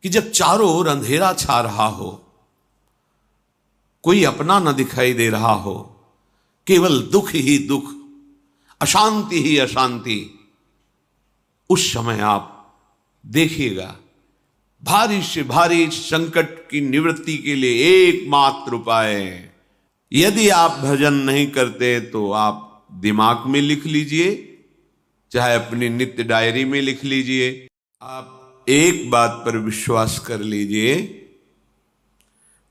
कि जब चारों ओर अंधेरा छा रहा हो, कोई अपना न दिखाई दे रहा हो, केवल दुख ही दुख, अशांति ही अशांति, उस समय आप देखिएगा भारी से भारी संकट की निवृत्ति के लिए एकमात्र उपाय है। यदि आप भजन नहीं करते तो आप दिमाग में लिख लीजिए, चाहे अपनी नित्य डायरी में लिख लीजिए। आप एक बात पर विश्वास कर लीजिए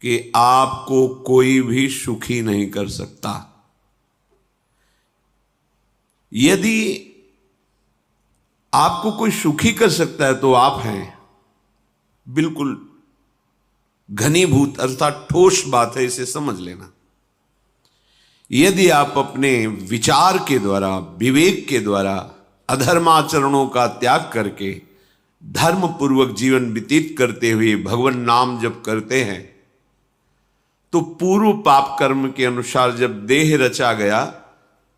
कि आपको कोई भी सुखी नहीं कर सकता। यदि आपको कोई सुखी कर सकता है तो आप हैं। बिल्कुल घनीभूत अर्थात ठोस बात है, इसे समझ लेना। यदि आप अपने विचार के द्वारा, विवेक के द्वारा अधर्माचरणों का त्याग करके धर्म पूर्वक जीवन व्यतीत करते हुए भगवान नाम जप करते हैं, तो पूर्व पाप कर्म के अनुसार जब देह रचा गया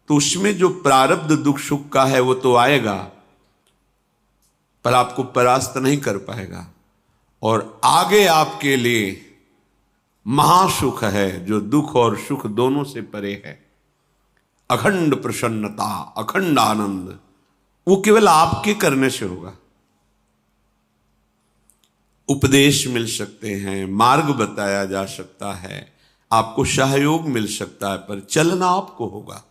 तो उसमें जो प्रारब्ध दुख सुख का है वो तो आएगा, पर आपको परास्त नहीं कर पाएगा। और आगे आपके लिए महासुख है जो दुख और सुख दोनों से परे है। अखंड प्रसन्नता, अखंड आनंद, वो केवल आपके करने से होगा। उपदेश मिल सकते हैं, मार्ग बताया जा सकता है, आपको सहयोग मिल सकता है, पर चलना आपको होगा।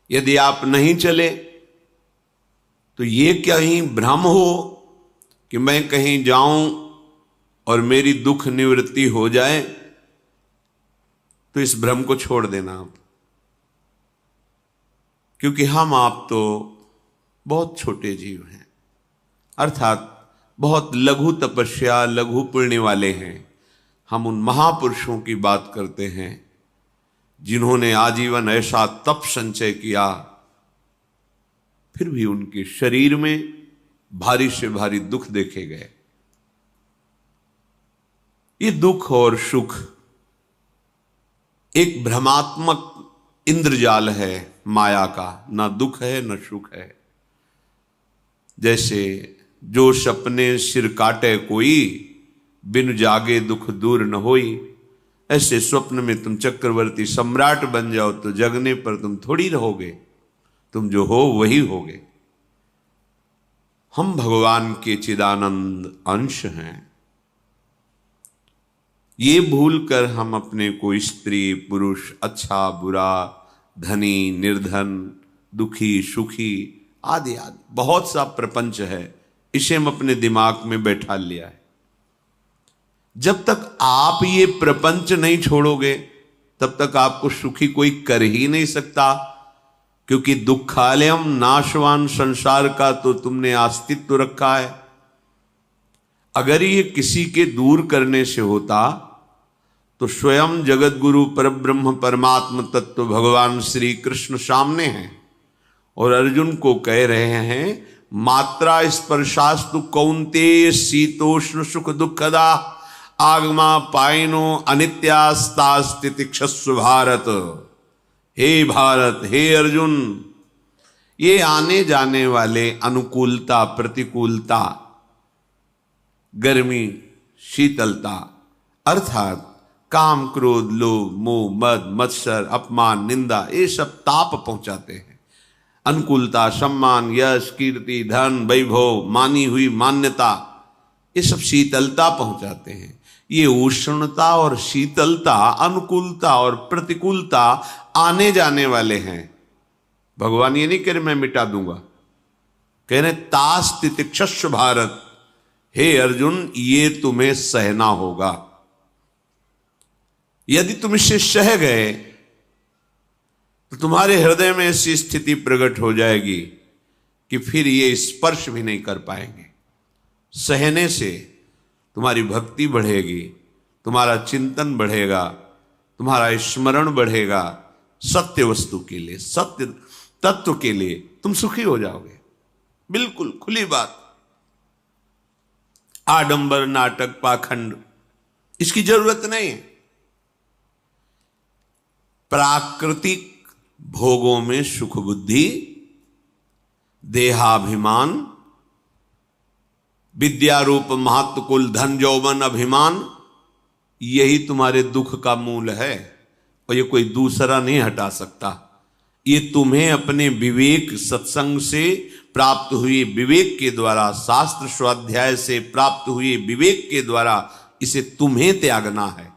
यदि आप नहीं चले तो ये कहीं भ्रम हो कि मैं कहीं जाऊं और मेरी दुख निवृत्ति हो जाए, तो इस भ्रम को छोड़ देना आप। क्योंकि हम आप तो बहुत छोटे जीव हैं, अर्थात बहुत लघु तपस्या, लघु पुण्य वाले हैं। हम उन महापुरुषों की बात करते हैं जिन्होंने आजीवन ऐसा तप संचय किया, फिर भी उनके शरीर में भारी से भारी दुख देखे गए। ये दुख और सुख एक भ्रमात्मक इंद्रजाल है माया का, ना दुख है न सुख है। जैसे जो सपने सिर काटे कोई, बिन जागे दुख दूर न होई, ऐसे स्वप्न में तुम चक्रवर्ती सम्राट बन जाओ तो जगने पर तुम थोड़ी रहोगे, तुम जो हो वही होगे। हम भगवान के चिदानंद अंश हैं। ये भूल कर हम अपने को स्त्री पुरुष, अच्छा बुरा, धनी निर्धन, दुखी सुखी आदि आदि बहुत सा प्रपंच है, इसे हम अपने दिमाग में बैठा लिया है। जब तक आप ये प्रपंच नहीं छोड़ोगे तब तक आपको सुखी कोई कर ही नहीं सकता, क्योंकि दुखालयम नाशवान संसार का तो तुमने अस्तित्व रखा है। अगर ये किसी के दूर करने से होता तो स्वयं जगत गुरु परब्रह्म परमात्म तत्व भगवान श्री कृष्ण सामने हैं और अर्जुन को कह रहे हैं, मात्रा स्पर्शास्तु कौन्तेय शीतोष्ण सुख दुखदा आगमा पायनो अनित्यास्तास्तितिक्षस्व भारत। हे भारत, हे अर्जुन, ये आने जाने वाले अनुकूलता प्रतिकूलता, गर्मी शीतलता, अर्थात काम क्रोध लोभ मोह मद मत्सर अपमान निंदा, ये सब ताप पहुंचाते हैं। अनुकूलता सम्मान यश कीर्ति धन वैभव मानी हुई मान्यता, ये सब शीतलता पहुंचाते हैं। ये उष्णता और शीतलता, अनुकूलता और प्रतिकूलता आने जाने वाले हैं। भगवान ये नहीं कह रहे मैं मिटा दूंगा, कह रहे तास तितिक्षस्व भारत, हे अर्जुन ये तुम्हें सहना होगा। यदि तुम इसे सह गए तो तुम्हारे हृदय में ऐसी स्थिति प्रकट हो जाएगी कि फिर ये स्पर्श भी नहीं कर पाएंगे। सहने से तुम्हारी भक्ति बढ़ेगी, तुम्हारा चिंतन बढ़ेगा, तुम्हारा स्मरण बढ़ेगा, सत्य वस्तु के लिए, सत्य तत्व के लिए तुम सुखी हो जाओगे। बिल्कुल खुली बात। आडंबर नाटक पाखंड इसकी जरूरत नहीं है। प्राकृतिक भोगों में सुख बुद्धि, देहाभिमान, विद्या रूप महत्व कुल धन यौवन अभिमान, यही तुम्हारे दुख का मूल है और ये कोई दूसरा नहीं हटा सकता। ये तुम्हें अपने विवेक सत्संग से प्राप्त हुए विवेक के द्वारा, शास्त्र स्वाध्याय से प्राप्त हुए विवेक के द्वारा इसे तुम्हें त्यागना है।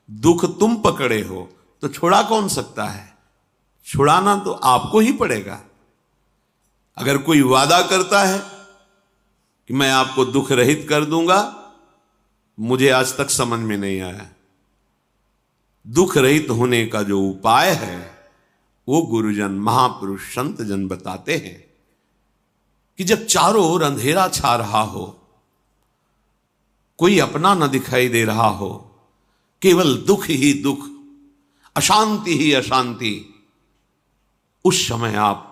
दुख तुम पकड़े हो तो छुड़ा कौन सकता है? छुड़ाना तो आपको ही पड़ेगा। अगर कोई वादा करता है कि मैं आपको दुख रहित कर दूंगा, मुझे आज तक समझ में नहीं आया। दुख रहित होने का जो उपाय है वो गुरुजन, महापुरुष, संत जन बताते हैं कि जब चारों ओर अंधेरा छा रहा हो, कोई अपना न दिखाई दे रहा हो, केवल दुख ही दुख, अशांति ही अशांति, उस समय आप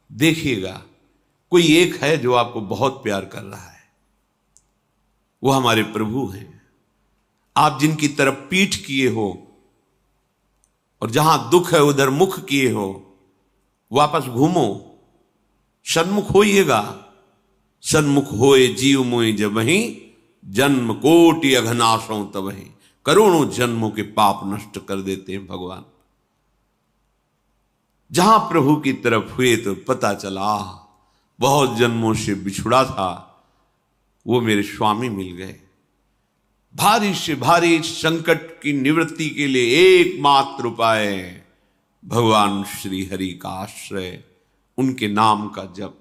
देखिएगा कोई एक है जो आपको बहुत प्यार कर रहा है। वो हमारे प्रभु हैं। आप जिनकी तरफ पीठ किए हो और जहां दुख है उधर मुख किए हो, वापस घूमो, सन्मुख होइएगा। सन्मुख होए जीव मोहि जबहि, जन्म कोटि अघनाशों तबहि। करोड़ों जन्मों के पाप नष्ट कर देते हैं भगवान। जहां प्रभु की तरफ हुए तो पता चला बहुत जन्मों से बिछुड़ा था, वो मेरे स्वामी मिल गए। भारी से भारी संकट की निवृत्ति के लिए एकमात्र उपाय भगवान श्री हरि का आश्रय, उनके नाम का जप।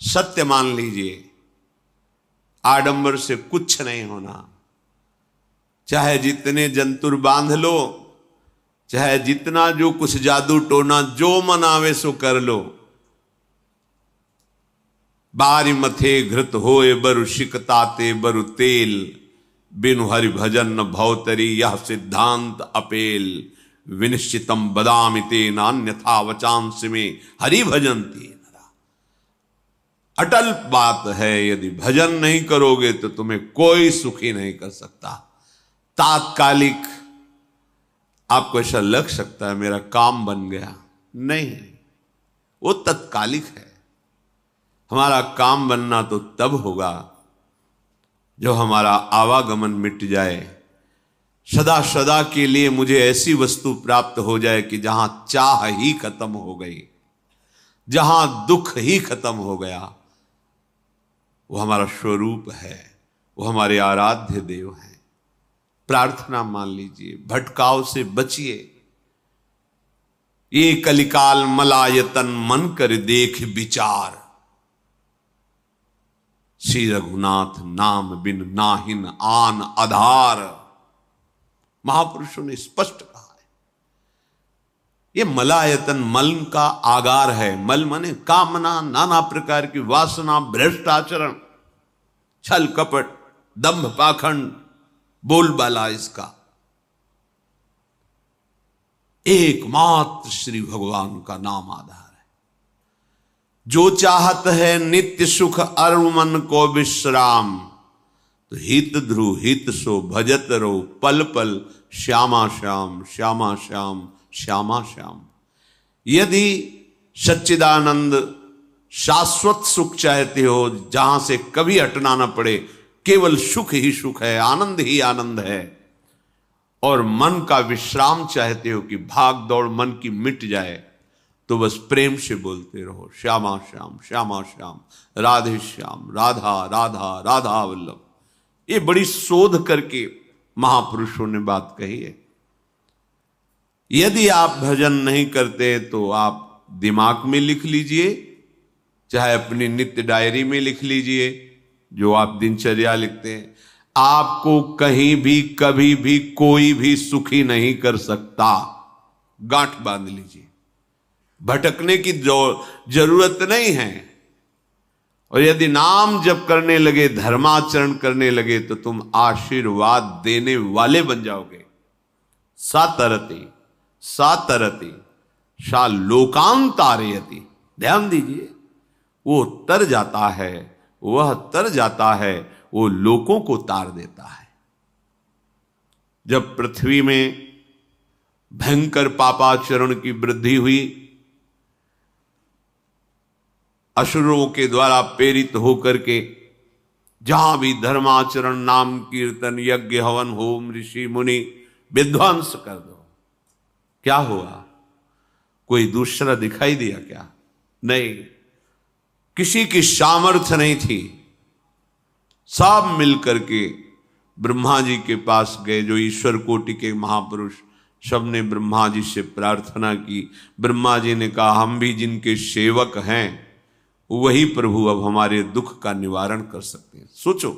सत्य मान लीजिए, आडंबर से कुछ नहीं होना। चाहे जितने जंतुर बांध लो, चाहे जितना जो कुछ जादू टोना जो मन आवे सो कर लो, बारी मथे घृत होए बरु शिकताते बरु तेल, बिनु हरि भजन न भवतरी यह सिद्धांत अपेल। विनिश्चितम बदामि तेन अन्यथा वचांस में हरि भजन्ति नरा। अटल बात है, यदि भजन नहीं करोगे तो तुम्हें कोई सुखी नहीं कर सकता। तात्कालिक आपको ऐसा लग सकता है मेरा काम बन गया, नहीं, वो तत्कालिक है। हमारा काम बनना तो तब होगा जो हमारा आवागमन मिट जाए, सदा सदा के लिए मुझे ऐसी वस्तु प्राप्त हो जाए कि जहां चाह ही खत्म हो गई, जहां दुख ही खत्म हो गया। वो हमारा स्वरूप है, वो हमारे आराध्य देव हैं। प्रार्थना मान लीजिए, भटकाव से बचिए। ये कलिकाल मलायतन मन कर देख विचार, श्री रघुनाथ नाम बिन नाहिन आन आधार। महापुरुषों ने स्पष्ट कहा है। ये मलायतन मल का आगार है। मल माने कामना, नाना प्रकार की वासना, भ्रष्ट आचरण, छल कपट, दंभ पाखंड, बोलबाला, इसका एकमात्र श्री भगवान का नाम आधार है। जो चाहत है नित्य सुख अरु मन को विश्राम, तो हित ध्रुव हित सो भजत रहो पल पल श्यामा श्याम श्यामा श्याम श्यामा श्याम। यदि सच्चिदानंद शाश्वत सुख चाहते हो, जहां से कभी हटना ना पड़े, केवल सुख ही सुख है, आनंद ही आनंद है, और मन का विश्राम चाहते हो कि भाग दौड़ मन की मिट जाए, तो बस प्रेम से बोलते रहो श्यामा श्याम श्यामा श्याम, राधे श्याम, राधा राधा राधा वल्लभ। ये बड़ी शोध करके महापुरुषों ने बात कही है। यदि आप भजन नहीं करते तो आप दिमाग में लिख लीजिए, चाहे अपनी नित्य डायरी में लिख लीजिए, जो आप दिनचर्या लिखते हैं। आपको कहीं भी कभी भी कोई भी सुखी नहीं कर सकता। गांठ बांध लीजिए, भटकने की जरूरत नहीं है। और यदि नाम जप करने लगे, धर्माचरण करने लगे, तो तुम आशीर्वाद देने वाले बन जाओगे। सातरति सातरति सा लोकांतारयति। ध्यान दीजिए, वो तर जाता है, वह तर जाता है, वो लोकों को तार देता है। जब पृथ्वी में भयंकर पापाचरण की वृद्धि हुई, असुरों के द्वारा प्रेरित होकर के जहां भी धर्माचरण, नाम कीर्तन, यज्ञ, हवन, होम, ऋषि मुनि विध्वंस कर दो, क्या हुआ? कोई दूसरा दिखाई दिया क्या? नहीं, किसी की सामर्थ्य नहीं थी। सब मिलकर के ब्रह्मा जी के पास गए, जो ईश्वर कोटि के महापुरुष, सबने ब्रह्मा जी से प्रार्थना की। ब्रह्मा जी ने कहा, हम भी जिनके सेवक हैं वही प्रभु अब हमारे दुख का निवारण कर सकते हैं। सोचो,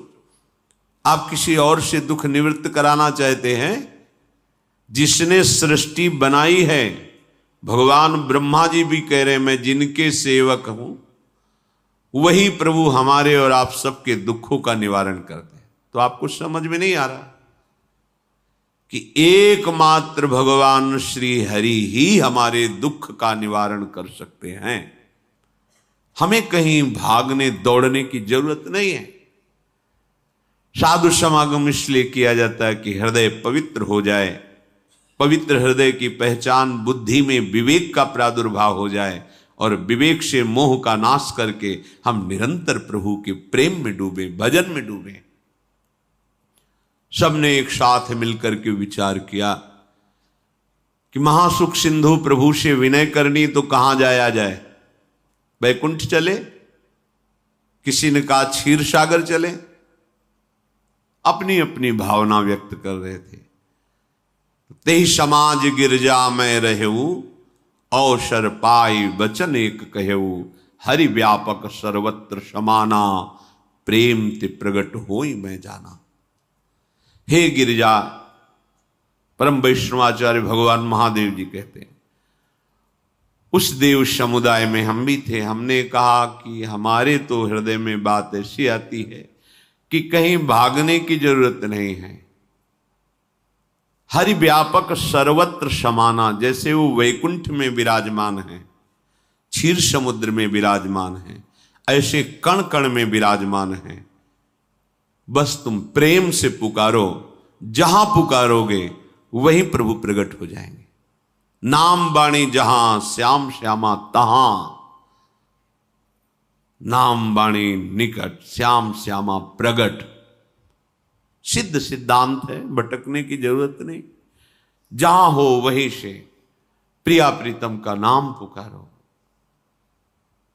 आप किसी और से दुख निवृत्त कराना चाहते हैं? जिसने सृष्टि बनाई है, भगवान ब्रह्मा जी भी कह रहे हैं मैं जिनके सेवक हूं वही प्रभु हमारे और आप सबके दुखों का निवारण करते हैं। तो आपको समझ में नहीं आ रहा कि एकमात्र भगवान श्री हरि ही हमारे दुख का निवारण कर सकते हैं। हमें कहीं भागने दौड़ने की जरूरत नहीं है। साधु समागम इसलिए किया जाता है कि हृदय पवित्र हो जाए, पवित्र हृदय की पहचान बुद्धि में विवेक का प्रादुर्भाव हो जाए, और विवेक से मोह का नाश करके हम निरंतर प्रभु के प्रेम में डूबे, भजन में डूबे। सबने एक साथ मिलकर के विचार किया कि महासुख सिंधु प्रभु से विनय करनी तो कहां जाया जाए? वैकुंठ चले, किसी ने कहा क्षीर सागर चले। अपनी अपनी भावना व्यक्त कर रहे थे। तेहि समाज गिरजा में रहेऊ, अवसर पाई वचन एक कहेऊ, हरि व्यापक सर्वत्र समाना, प्रेम ते प्रगट होई मैं जाना। हे गिरिजा, परम वैष्णवाचार्य भगवान महादेव जी कहते हैं, उस देव समुदाय में हम भी थे। हमने कहा कि हमारे तो हृदय में बात ऐसी आती है कि कहीं भागने की जरूरत नहीं है। हरि व्यापक सर्वत्र समाना, जैसे वो वैकुंठ में विराजमान है, क्षीर समुद्र में विराजमान है, ऐसे कण कण में विराजमान है। बस तुम प्रेम से पुकारो, जहां पुकारोगे वहीं प्रभु प्रकट हो जाएंगे। नाम बाणी जहां श्याम श्यामा तहां, नाम बाणी निकट श्याम श्यामा प्रगट। सिद्ध सिद्धांत है, भटकने की जरूरत नहीं। जहां हो वहीं से प्रिया प्रीतम का नाम पुकारो,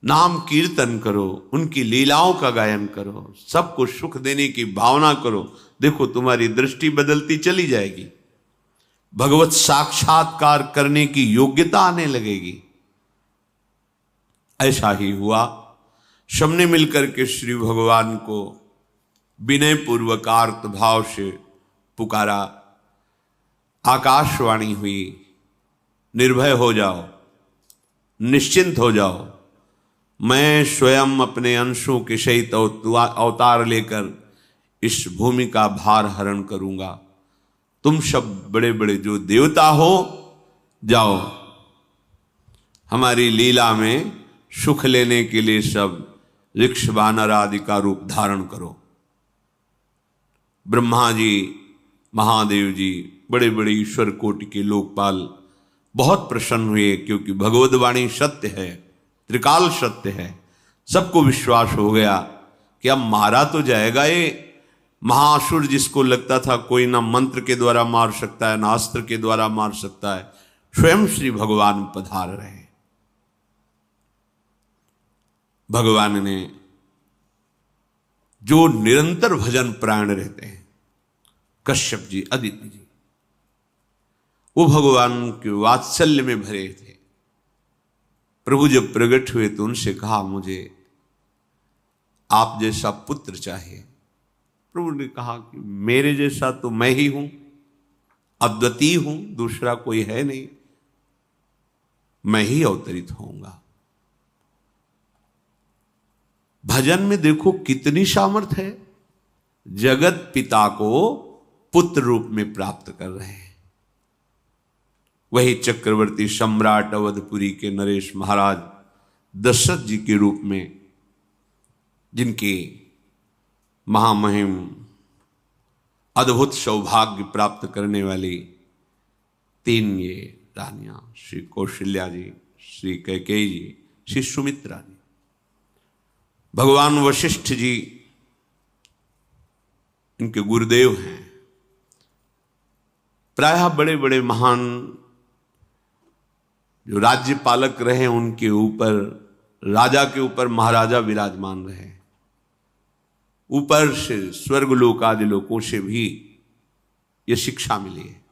नाम कीर्तन करो, उनकी लीलाओं का गायन करो, सबको सुख देने की भावना करो। देखो तुम्हारी दृष्टि बदलती चली जाएगी, भगवत साक्षात्कार करने की योग्यता आने लगेगी। ऐसा ही हुआ। सबने मिलकर के श्री भगवान को विनय पूर्वक आर्त भाव से पुकारा। आकाशवाणी हुई, निर्भय हो जाओ, निश्चिंत हो जाओ, मैं स्वयं अपने अंशों के सहित अवतार लेकर इस भूमि का भार हरण करूंगा। तुम सब बड़े बड़े जो देवता हो, जाओ हमारी लीला में सुख लेने के लिए सब ऋक्ष वानर आदि का रूप धारण करो। ब्रह्मा जी, महादेव जी, बड़े बड़े ईश्वर कोटि के लोकपाल बहुत प्रसन्न हुए, क्योंकि भगवद्वाणी सत्य है, त्रिकाल सत्य है। सबको विश्वास हो गया कि अब मारा तो जाएगा ये महासुर, जिसको लगता था कोई ना मंत्र के द्वारा मार सकता है, ना अस्त्र के द्वारा मार सकता है। स्वयं श्री भगवान पधार रहे। भगवान ने जो निरंतर भजन प्राण रहते हैं, कश्यप जी, अदिति जी, वो भगवान के वात्सल्य में भरे थे। प्रभु जब प्रकट हुए तो उनसे कहा, मुझे आप जैसा पुत्र चाहिए। प्रभु ने कहा कि मेरे जैसा तो मैं ही हूं, अद्वितीय हूं, दूसरा कोई है नहीं, मैं ही अवतरित होऊंगा। भजन में देखो कितनी सामर्थ्य है। जगत पिता को पुत्र रूप में प्राप्त कर रहे हैं। वही चक्रवर्ती सम्राट अवधपुरी के नरेश महाराज दशरथ जी के रूप में, जिनके महामहिम अद्भुत सौभाग्य प्राप्त करने वाली 3 ये रानियां, श्री कौशल्या जी, श्री कैकेयी जी, श्री सुमित्रा जी। भगवान वशिष्ठ जी इनके गुरुदेव हैं। प्रायः बड़े बड़े महान जो राज्य पालक रहे उनके ऊपर, राजा के ऊपर महाराजा विराजमान रहे। ऊपर से स्वर्गलोक आदि लोकों से भी यह शिक्षा मिली है।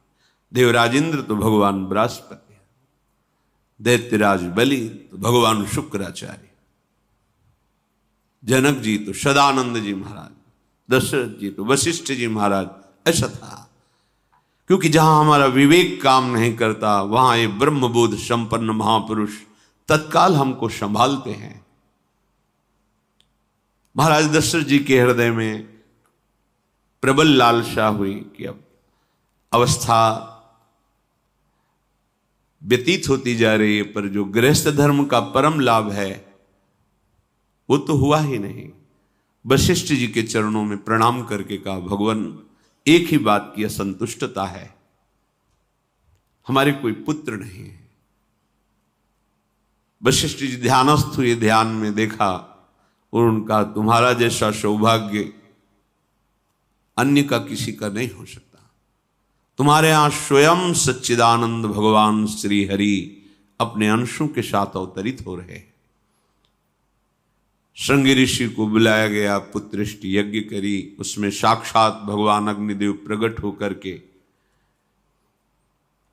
देवराजेंद्र तो भगवान बृहस्पति, दैत्यराज बलि तो भगवान शुक्राचार्य, जनक जी तो सदानंद जी महाराज, दशरथ जी तो वशिष्ठ जी महाराज। ऐसा था, क्योंकि जहां हमारा विवेक काम नहीं करता वहां ये ब्रह्मबोध संपन्न महापुरुष तत्काल हमको संभालते हैं। महाराज दशरथ जी के हृदय में प्रबल लालसा हुई कि अब अवस्था व्यतीत होती जा रही है, पर जो गृहस्थ धर्म का परम लाभ है वो तो हुआ ही नहीं। वशिष्ठ जी के चरणों में प्रणाम करके कहा, भगवान एक ही बात की असंतुष्टता है, हमारे कोई पुत्र नहीं है। वशिष्ठ जी ध्यानस्थ हुए, ध्यान में देखा और उनका, तुम्हारा जैसा सौभाग्य अन्य का किसी का नहीं हो सकता। तुम्हारे यहां स्वयं सच्चिदानंद भगवान श्री हरि अपने अंशों के साथ अवतरित हो रहे हैं। श्रृंगी ऋषि को बुलाया गया, पुत्रेष्टि यज्ञ करी, उसमें साक्षात भगवान अग्निदेव प्रकट होकर के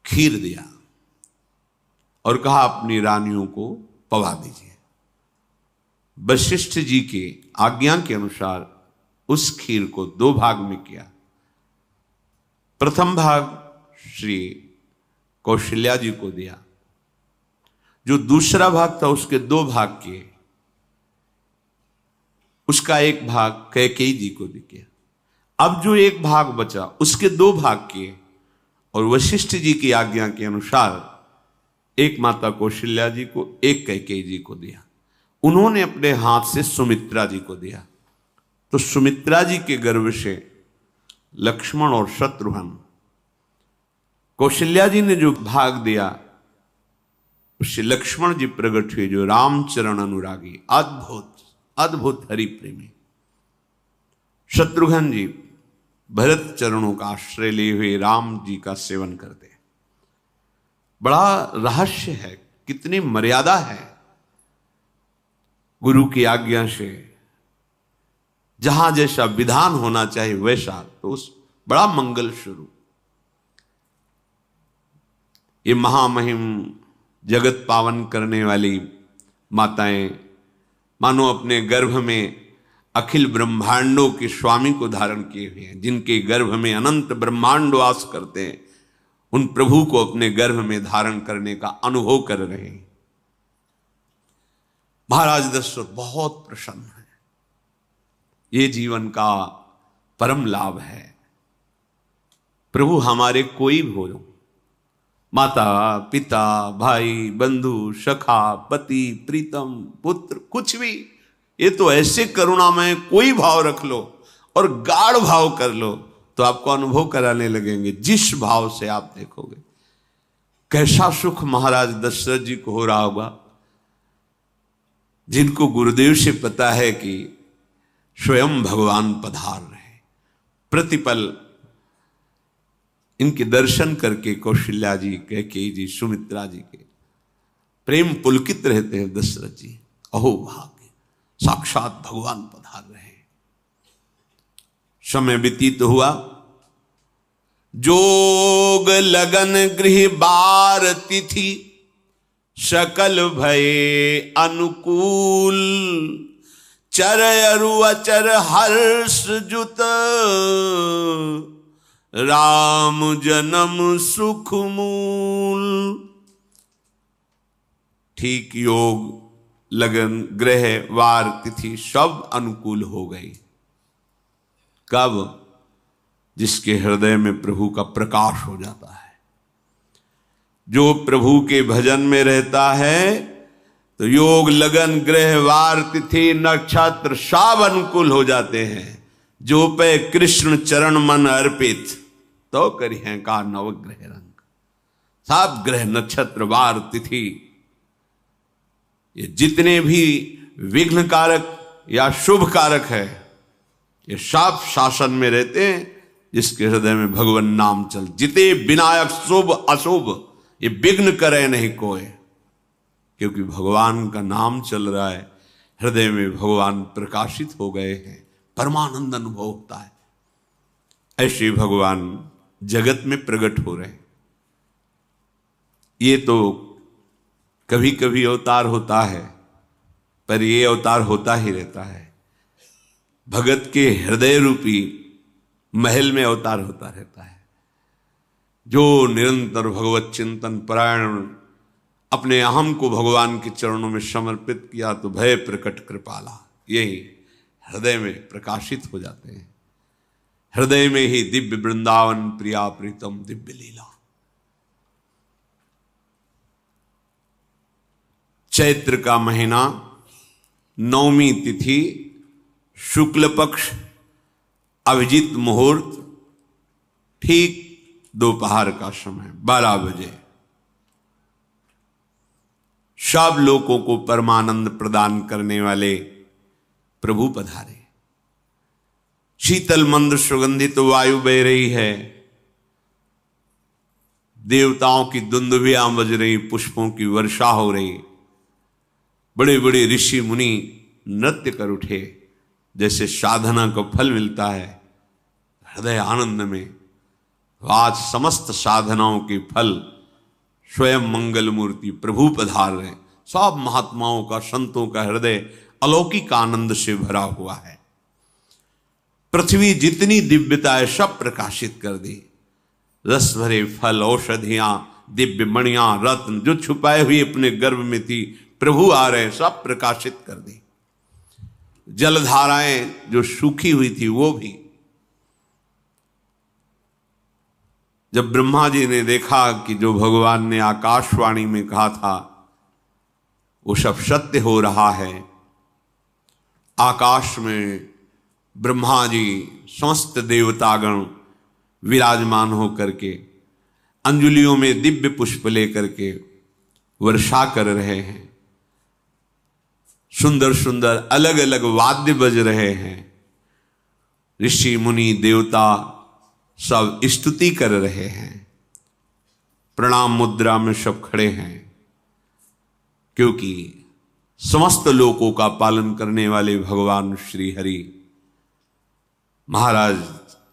खीर दिया और कहा अपनी रानियों को पवा दीजिए। वशिष्ठ जी के आज्ञा के अनुसार उस खीर को 2 भाग में किया। प्रथम भाग श्री कौशल्या जी को दिया, जो दूसरा भाग था उसके 2 भाग किए, उसका 1 भाग कैकेयी जी को दिया। अब जो 1 भाग बचा उसके 2 भाग किए और वशिष्ठ जी की आज्ञा के अनुसार एक माता कौशल्या जी को, एक कैकेयी जी को दिया। उन्होंने अपने हाथ से सुमित्रा जी को दिया। तो सुमित्रा जी के गर्भ से लक्ष्मण और शत्रुघ्न, कौशल्या जी ने जो भाग दिया उससे लक्ष्मण जी प्रकट हुए, जो रामचरण अनुरागी, अद्भुत अद्भुत हरि प्रेमी। शत्रुघ्न जी भरत चरणों का आश्रय लिए हुए राम जी का सेवन करते हैं। बड़ा रहस्य है, कितनी मर्यादा है गुरु की आज्ञा से। जहां जैसा विधान होना चाहिए वैसा, तो उस बड़ा मंगल शुरू। ये महामहिम जगत पावन करने वाली माताएं मानो अपने गर्भ में अखिल ब्रह्मांडों के स्वामी को धारण किए हुए हैं, जिनके गर्भ में अनंत ब्रह्मांड वास करते हैं, उन प्रभु को अपने गर्भ में धारण करने का अनुभव कर रहे हैं। महाराज दशरथ बहुत प्रसन्न है। ये जीवन का परम लाभ है। प्रभु हमारे कोई भी हो, माता पिता भाई बंधु सखा पति प्रीतम पुत्र, कुछ भी, ये तो ऐसे करुणा में कोई भाव रख लो और गाढ़ भाव कर लो तो आपको अनुभव कराने लगेंगे। जिस भाव से आप देखोगे कैसा सुख महाराज दशरथ जी को हो रहा होगा, जिनको गुरुदेव से पता है कि स्वयं भगवान पधार रहे। प्रतिपल इनके दर्शन करके कौशल्या जी, कैकेयी जी, सुमित्रा जी के प्रेम पुलकित रहते हैं। दशरथ जी, अहो भाग्य, साक्षात भगवान पधार रहे। समय व्यतीत हुआ, जोग लगन गृह बार तिथि, सकल भये अनुकूल, चर अरु अचर हर्ष जुत, राम जन्म सुख मूल। ठीक योग लगन ग्रह वार तिथि सब अनुकूल हो गई। कब? जिसके हृदय में प्रभु का प्रकाश हो जाता है। जो प्रभु के भजन में रहता है तो योग लगन ग्रह वार तिथि नक्षत्र सब अनुकूल हो जाते हैं। जो पे कृष्ण चरण मन अर्पित, तो करी है का नवग्रह रंग। सब ग्रह नक्षत्र वार तिथि, ये जितने भी विघ्न कारक या शुभ कारक है, ये सब शासन में रहते हैं जिसके हृदय में भगवान नाम चल। जिते विनायक शुभ अशुभ ये विघ्न करे नहीं कोई, क्योंकि भगवान का नाम चल रहा है, हृदय में भगवान प्रकाशित हो गए हैं, परमानंद अनुभव होता है। ऐसे भगवान जगत में प्रकट हो रहे हैं। ये तो कभी कभी अवतार होता है, पर ये अवतार होता ही रहता है। भगत के हृदय रूपी महल में अवतार होता रहता है। जो निरंतर भगवत चिंतन परायण अपने अहम को भगवान के चरणों में समर्पित किया तो भय प्रकट कृपाला, यही हृदय में प्रकाशित हो जाते हैं। हृदय में ही दिव्य वृंदावन प्रिया प्रीतम दिव्य लीला। चैत्र का महीना, नवमी तिथि, शुक्ल पक्ष, अभिजीत मुहूर्त, ठीक दोपहर का समय 12 बजे सब लोगों को परमानंद प्रदान करने वाले प्रभु पधारे। शीतल मंद सुगंधित वायु बह रही है, देवताओं की दुंदुभियां बज रही, पुष्पों की वर्षा हो रही, बड़े बड़े ऋषि मुनि नृत्य कर उठे। जैसे साधना को फल मिलता है हृदय आनंद में, आज समस्त साधनाओं के फल स्वयं मंगल मूर्ति प्रभु पधार रहे। सब महात्माओं का, संतों का हृदय अलौकिक आनंद से भरा हुआ है। पृथ्वी जितनी दिव्यता है सब प्रकाशित कर दी। रस भरे फल, औषधियां, दिव्य मणियां, रत्न जो छुपाए हुए अपने गर्भ में थी, प्रभु आ रहे, सब प्रकाशित कर दी। जलधाराएं जो सूखी हुई थी वो भी। जब ब्रह्मा जी ने देखा कि जो भगवान ने आकाशवाणी में कहा था वो सब सत्य हो रहा है, आकाश में ब्रह्मा जी समस्त देवतागण विराजमान होकर के अंजलियों में दिव्य पुष्प लेकर के वर्षा कर रहे हैं, सुंदर सुंदर अलग अलग वाद्य बज रहे हैं, ऋषि मुनि देवता सब स्तुति कर रहे हैं, प्रणाम मुद्रा में सब खड़े हैं, क्योंकि समस्त लोकों का पालन करने वाले भगवान श्री हरि महाराज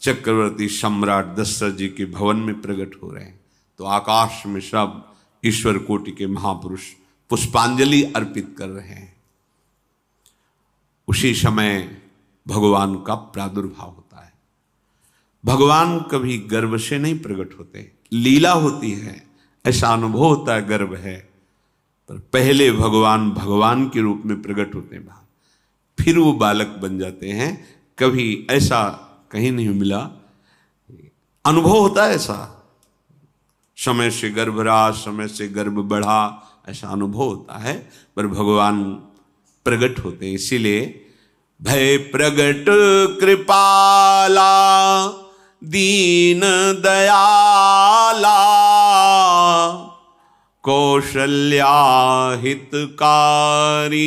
चक्रवर्ती सम्राट दशरथ जी के भवन में प्रकट हो रहे हैं। तो आकाश में सब ईश्वर कोटि के महापुरुष पुष्पांजलि अर्पित कर रहे हैं। उसी समय भगवान का प्रादुर्भाव होता है। भगवान कभी गर्भ से नहीं प्रकट होते, लीला होती है, ऐसा अनुभव होता है गर्भ है, पर पहले भगवान भगवान के रूप में प्रकट होते हैं, फिर वो बालक बन जाते हैं। कभी ऐसा कहीं नहीं मिला, अनुभव होता है ऐसा, समय से गर्भ रहा, समय से गर्भ बढ़ा, ऐसा अनुभव होता है, पर भगवान प्रकट होते हैं। इसीलिए भय प्रगट कृपाला दीन दयाला कौशल्या हितकारी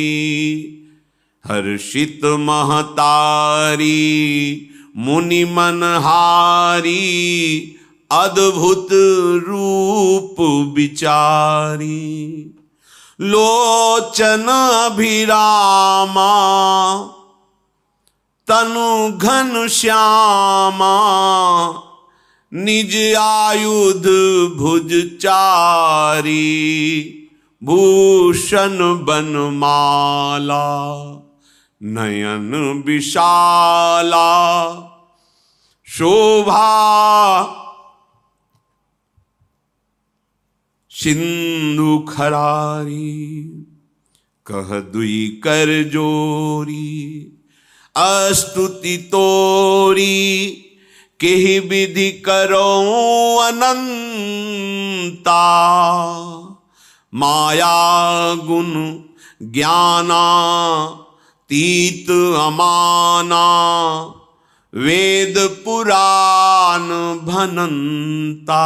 हर्षित महतारी मुनि मनहारी अद्भुत रूप विचारी लोचन अभिरामा तनु घन श्यामा निज आयुध भुज चारी भूषण बनमाला नयन विशाला शोभा सिंधु खरारी कह दुई कर जोरी अस्तुति तोरी केहि विधि करो अनंता माया गुण ज्ञाना तीत अमाना वेद पुराण भनंता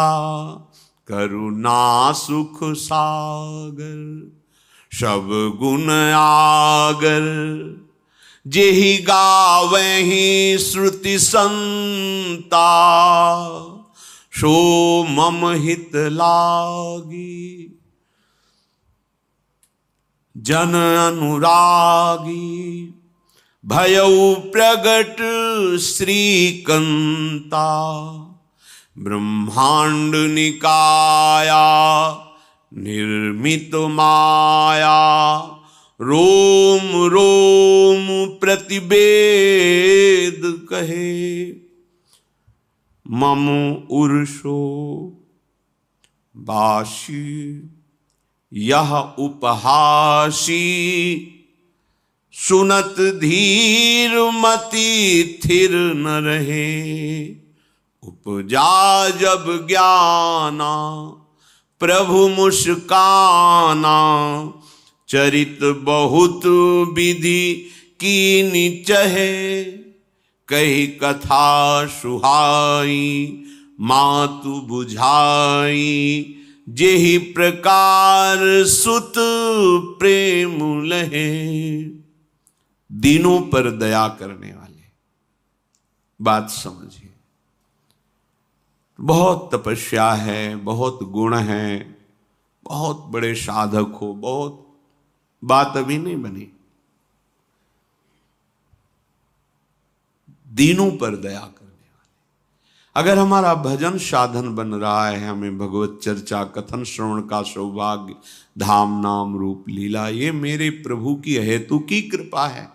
करुणा सुख सागर सब गुण आगर जेहि गावहि श्रुति संता, सो मम हित लागी। जन अनुरागी भयउ प्रगट श्रीकंता, ब्रह्मांड निकाया निर्मित माया, रोम रोम प्रतिवेद कहे। मम उर्षो बाशी यह उपहासी, सुनत धीर मति थिर न रहे। उपजा जब ज्ञाना प्रभु मुस्काना, चरित बहुत विधि कीनी चहे। कही कथा सुहाई मातु बुझाई, जेहि प्रकार सुत प्रेम लहे। दीनों पर दया करने वाले, बात समझिए। बहुत तपस्या है, बहुत गुण है, बहुत बड़े साधक हो, बहुत बात अभी नहीं बनी। दीनों पर दया करने वाले। अगर हमारा भजन साधन बन रहा है, हमें भगवत चर्चा कथन श्रवण का सौभाग्य, धाम नाम रूप लीला, ये मेरे प्रभु की हेतु की कृपा है।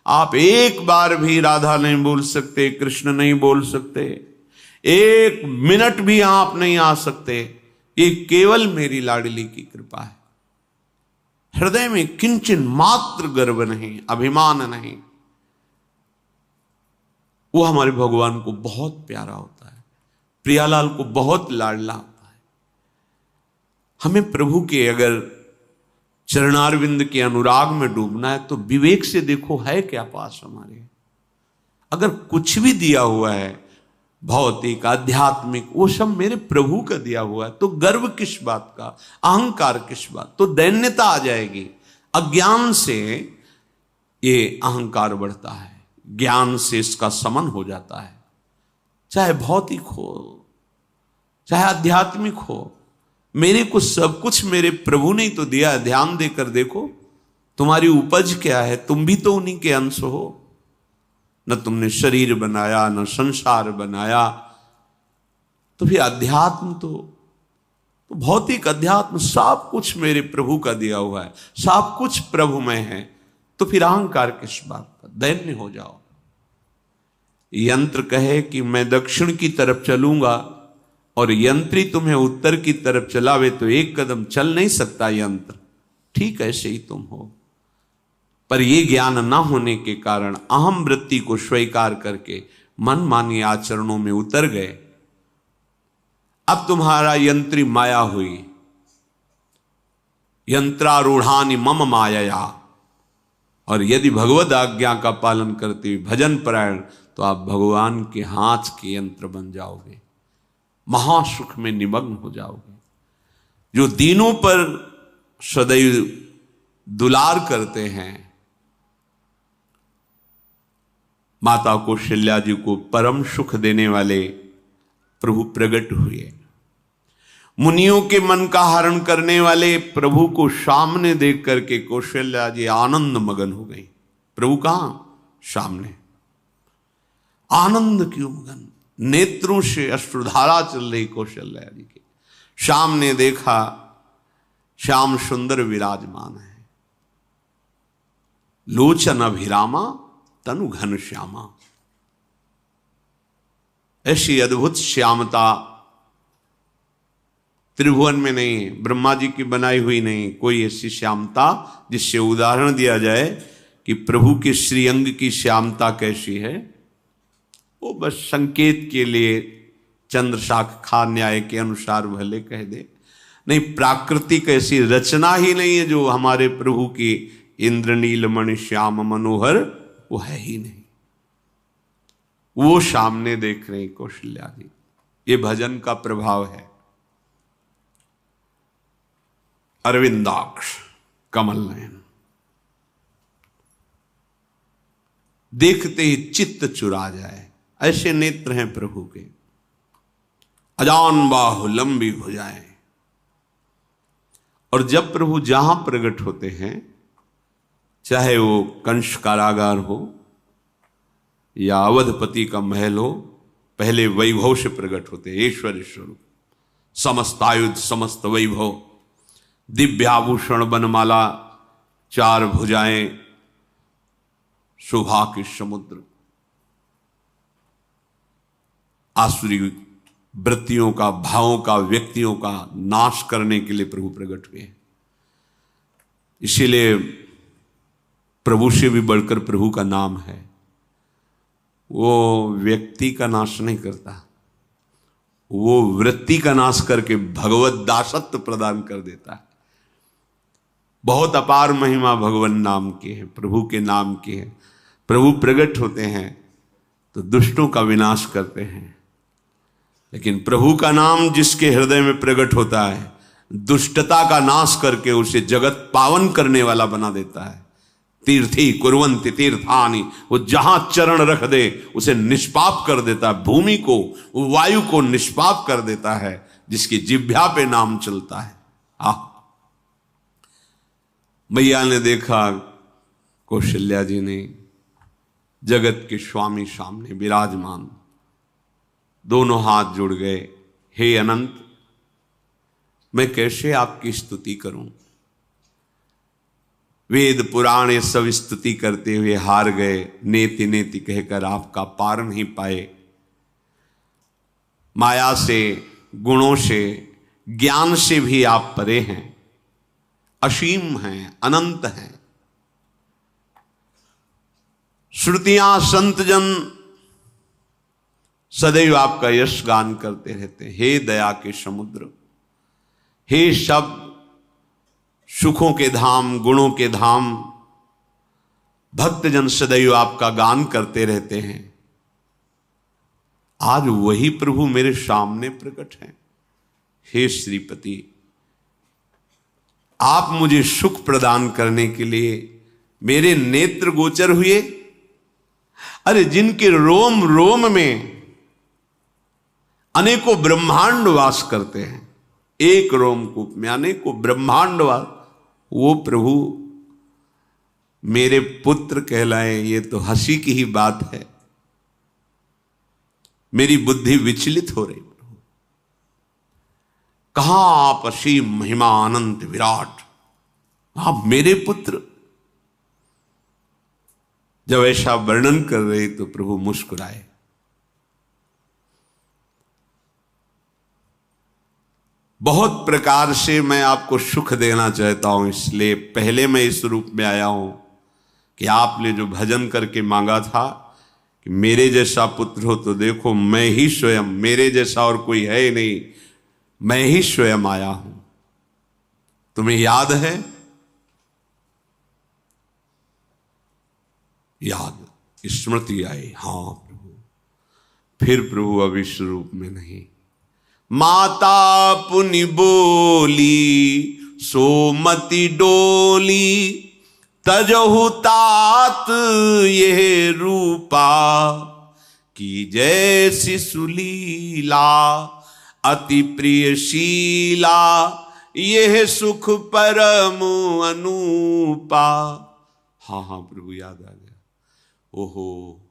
आप एक बार भी राधा नहीं बोल सकते, कृष्ण नहीं बोल सकते, एक मिनट भी आप नहीं आ सकते, ये केवल मेरी लाडली की कृपा है। हृदय में किंचन मात्र गर्व नहीं, अभिमान नहीं। वो हमारे भगवान को बहुत प्यारा होता है, प्रियालाल को बहुत लाडला होता है। हमें प्रभु के अगर चरणारविंद के अनुराग में डूबना है तो विवेक से देखो है क्या पास हमारे। अगर कुछ भी दिया हुआ है भौतिक आध्यात्मिक, वो सब मेरे प्रभु का दिया हुआ है, तो गर्व किस बात का, अहंकार किस बात, तो दैन्यता आ जाएगी। अज्ञान से ये अहंकार बढ़ता है, ज्ञान से इसका समन हो जाता है। चाहे भौतिक हो चाहे आध्यात्मिक हो, मेरे को सब कुछ मेरे प्रभु ने तो दिया है। ध्यान देकर देखो तुम्हारी उपज क्या है, तुम भी तो उन्हीं के अंश हो। न तुमने शरीर बनाया, न संसार बनाया, तो फिर अध्यात्म तो भौतिक अध्यात्म सब कुछ मेरे प्रभु का दिया हुआ है, सब कुछ प्रभु में है। तो फिर अहंकार किस बात का, दैन्य हो जाओ। यंत्र कहे कि मैं दक्षिण की तरफ चलूंगा और यंत्री तुम्हें उत्तर की तरफ चलावे तो एक कदम चल नहीं सकता यंत्र। ठीक ऐसे ही तुम हो, पर यह ज्ञान न होने के कारण अहम वृत्ति को स्वीकार करके मनमानी आचरणों में उतर गए। अब तुम्हारा यंत्री माया हुई, यंत्रारूढ़ानि मम मायया। और यदि भगवद आज्ञा का पालन करते हुए भजन परायण, तो आप भगवान के हाथ के यंत्र बन जाओगे, महासुख में निमग्न हो जाओगे। जो दीनों पर सदैव दुलार करते हैं, माता कौशल्या जी को परम सुख देने वाले प्रभु प्रकट हुए। मुनियों के मन का हरण करने वाले प्रभु को सामने देख करके कौशल्या जी आनंद मगन हो गई। प्रभु कहां? सामने। आनंद क्यों मगन, नेत्रों से अश्रुधारा चल रही कौशल्या जी के। सामने देखा श्याम सुंदर विराजमान है, लोचन अभिरामा तनु घन श्यामा। ऐसी अद्भुत श्यामता त्रिभुवन में नहीं है, ब्रह्मा जी की बनाई हुई नहीं कोई ऐसी श्यामता जिससे उदाहरण दिया जाए कि प्रभु के श्रीअंग की श्यामता कैसी है। वो बस संकेत के लिए चंद्र शाखा न्याय के अनुसार भले कह दे, नहीं प्राकृतिक ऐसी रचना ही नहीं है जो हमारे प्रभु की इंद्रनीलमणि श्याम मनोहर, वो है ही नहीं। वो सामने देख रहे कौशल्या जी। ये भजन का प्रभाव है। अरविंदाक्ष कमल नयन, देखते ही चित्त चुरा जाए, ऐसे नेत्र हैं प्रभु के। अजान बाहु लंबी भुजाएं। और जब प्रभु जहां प्रकट होते हैं, चाहे वो कंस कारागार हो या अवधपति का महल हो, पहले वैभव से प्रकट होते हैं। ऐश्वर्य स्वरूप, समस्त आयुध, समस्त वैभव, दिव्याभूषण, बनमाला, 4 भुजाएं, शोभा के समुद्र, आसुरी वृत्तियों का, भावों का, व्यक्तियों का नाश करने के लिए प्रभु प्रकट हुए। इसीलिए प्रभु से भी बढ़कर प्रभु का नाम है। वो व्यक्ति का नाश नहीं करता, वो वृत्ति का नाश करके भगवत दासत्व प्रदान कर देता है। बहुत अपार महिमा भगवान नाम की है, प्रभु के नाम की है। प्रभु प्रकट होते हैं तो दुष्टों का विनाश करते हैं, लेकिन प्रभु का नाम जिसके हृदय में प्रकट होता है, दुष्टता का नाश करके उसे जगत पावन करने वाला बना देता है। तीर्थी कुर्वन्ति तीर्थानि, वो जहां चरण रख दे उसे निष्पाप कर देता है। भूमि को, वायु को निष्पाप कर देता है, जिसकी जिह्वा पे नाम चलता है। मैया ने देखा, कौशल्या जी ने, जगत के स्वामी सामने विराजमान, दोनों हाथ जुड़ गए। हे अनंत, मैं कैसे आपकी स्तुति करूं? वेद पुराण ये सब स्तुति करते हुए हार गए, नेति नेति कहकर आपका पार नहीं पाए। माया से, गुणों से, ज्ञान से भी आप परे हैं, असीम हैं, अनंत हैं। श्रुतियां, संतजन सदैव आपका यश गान करते रहते हैं। हे दया के समुद्र, हे शब्द, सुखों के धाम, गुणों के धाम, भक्तजन सदैव आपका गान करते रहते हैं। आज वही प्रभु मेरे सामने प्रकट हैं। हे श्रीपति, आप मुझे सुख प्रदान करने के लिए मेरे नेत्र गोचर हुए। अरे जिनके रोम रोम में अनेकों ब्रह्मांड वास करते हैं, एक रोमकूप में अनेकों ब्रह्मांड वास, वो प्रभु मेरे पुत्र कहलाए, ये तो हंसी की ही बात है। मेरी बुद्धि विचलित हो रही। प्रभु कहां आप असीम महिमा अनंत विराट, आप मेरे पुत्र। जब ऐसा वर्णन कर रहे तो प्रभु मुस्कुराए। बहुत प्रकार से मैं आपको सुख देना चाहता हूं, इसलिए पहले मैं इस रूप में आया हूं कि आपने जो भजन करके मांगा था कि मेरे जैसा पुत्र हो, तो देखो मैं ही स्वयं, मेरे जैसा और कोई है ही नहीं, मैं ही स्वयं आया हूं। तुम्हें याद है? याद, स्मृति आई। हां प्रभु। फिर प्रभु अब इस रूप में नहीं। माता पुनि बोली सोमति डोली, तजहु तात ये रूपा, की जैसी सुलीला अति प्रियशीला, यह सुख परम अनूपा। हाँ हाँ प्रभु, याद आ गया। ओहो,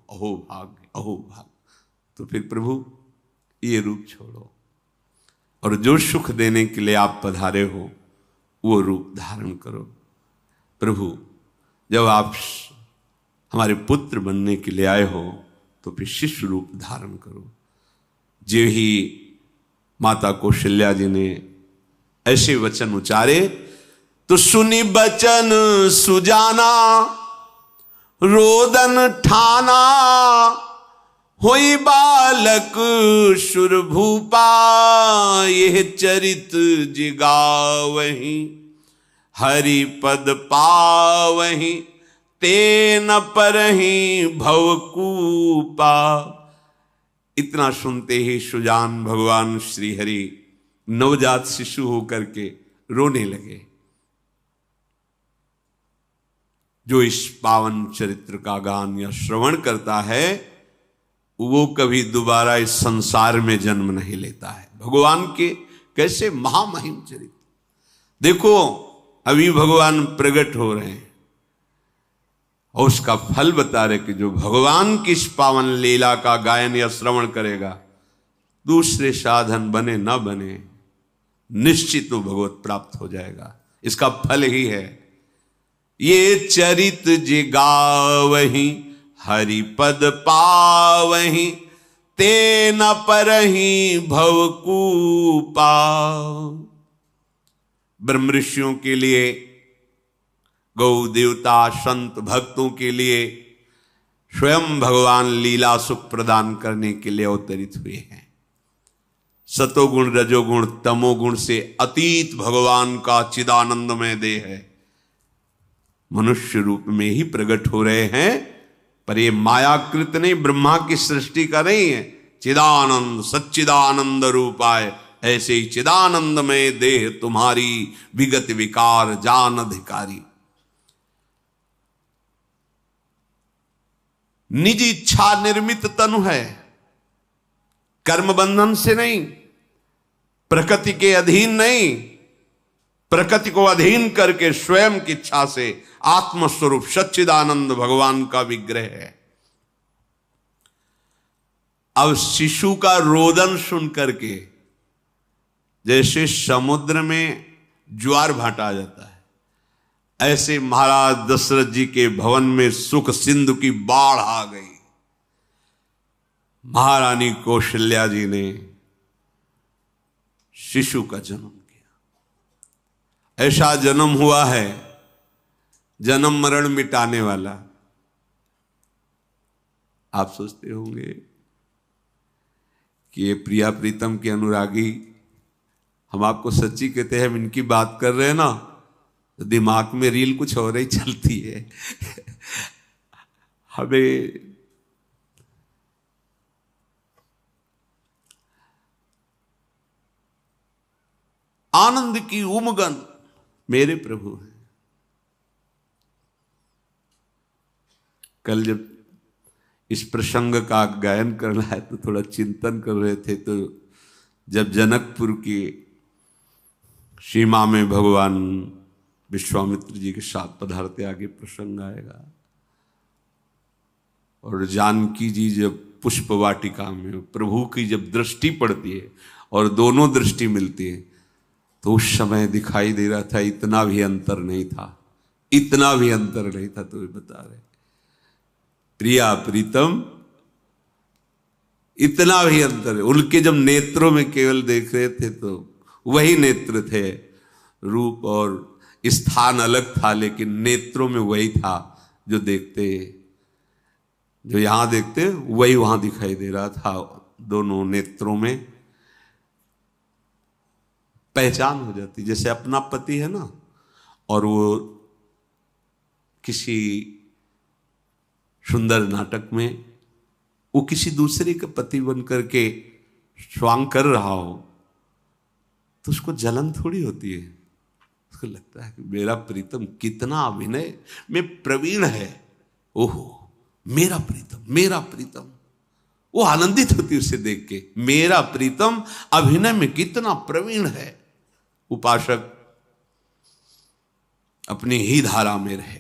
अहो भाग्य, अहो भाग्य। तो फिर प्रभु ये रूप छोड़ो, और जो सुख देने के लिए आप पधारे हो वो रूप धारण करो। प्रभु, जब आप हमारे पुत्र बनने के लिए आए हो तो फिर शिष्य रूप धारण करो। जो ही माता कौशल्या जी ने ऐसे वचन उचारे तो सुनी बचन सुजाना, रोदन ठाना, होई बालक सुरभूपा, यह चरित जिगावहीं, हरि पद पावहीं, तेन परहीं भवकूपा। इतना सुनते ही सुजान भगवान श्री हरि नवजात शिशु होकर के रोने लगे। जो इस पावन चरित्र का गान या श्रवण करता है वो कभी दोबारा इस संसार में जन्म नहीं लेता है। भगवान के कैसे महामहिम चरित्र, देखो अभी भगवान प्रकट हो रहे हैं और उसका फल बता रहे कि जो भगवान की इस पावन लीला का गायन या श्रवण करेगा, दूसरे साधन बने ना बने, निश्चित वो भगवत प्राप्त हो जाएगा। इसका फल ही है ये चरित जे गावहीं हरिपद पावहीं, ते न परहीं भवकूपा। ब्रह्म ऋषियों के लिए, गौ देवता संत भक्तों के लिए स्वयं भगवान लीला सुख प्रदान करने के लिए अवतरित हुए हैं। सतोगुण रजोगुण तमोगुण से अतीत भगवान का चिदानंदमय देह है, मनुष्य रूप में ही प्रकट हो रहे हैं। पर ये मायाकृत नहीं, ब्रह्मा की सृष्टि का नहीं है। चिदानंद सच्चिदानंद रूपाय, ऐसे ही चिदानंदमय देह तुम्हारी विगत विकार जान अधिकारी। निज इच्छा निर्मित तनु है, कर्म बंधन से नहीं, प्रकृति के अधीन नहीं, प्रकृति को अधीन करके स्वयं की इच्छा से आत्मस्वरूप सच्चिदानंद भगवान का विग्रह है। अब शिशु का रोदन सुन करके जैसे समुद्र में ज्वार भाटा जाता है, ऐसे महाराज दशरथ जी के भवन में सुख सिंधु की बाढ़ आ गई। महारानी कौशल्या जी ने शिशु का जन्म किया। ऐसा जन्म हुआ है जन्म मरण मिटाने वाला। आप सोचते होंगे कि ये प्रिया प्रीतम के अनुरागी, हम आपको सच्ची कहते हैं, हम इनकी बात कर रहे हैं ना तो दिमाग में रील कुछ और ही चलती है। हमें आनंद की उमगन मेरे प्रभु हैं। कल जब इस प्रसंग का गायन करना है तो थोड़ा चिंतन कर रहे थे, तो जब जनकपुर की सीमा में भगवान विश्वामित्र जी के साथ पधारते, आगे प्रसंग आएगा, और जानकी जी जब पुष्प वाटिका में प्रभु की जब दृष्टि पड़ती है और दोनों दृष्टि मिलती है, तो उस समय दिखाई दे रहा था इतना भी अंतर नहीं था, इतना भी अंतर नहीं था। तो ये बता रहे प्रिया प्रीतम, इतना भी अंतर है। उनके जब नेत्रों में केवल देख रहे थे तो वही नेत्र थे, रूप और स्थान अलग था, लेकिन नेत्रों में वही था। जो देखते, जो यहां देखते वही वहां दिखाई दे रहा था। दोनों नेत्रों में पहचान हो जाती, जैसे अपना पति है ना, और वो किसी सुंदर नाटक में वो किसी दूसरे का पति बन करके स्वांग कर रहा हो तो उसको जलन थोड़ी होती है, उसको लगता है कि मेरा प्रीतम कितना अभिनय में प्रवीण है, ओहो मेरा प्रीतम, मेरा प्रीतम। वो आनंदित होती उसे देख के, मेरा प्रीतम अभिनय में कितना प्रवीण है। उपासक अपनी ही धारा में रहे,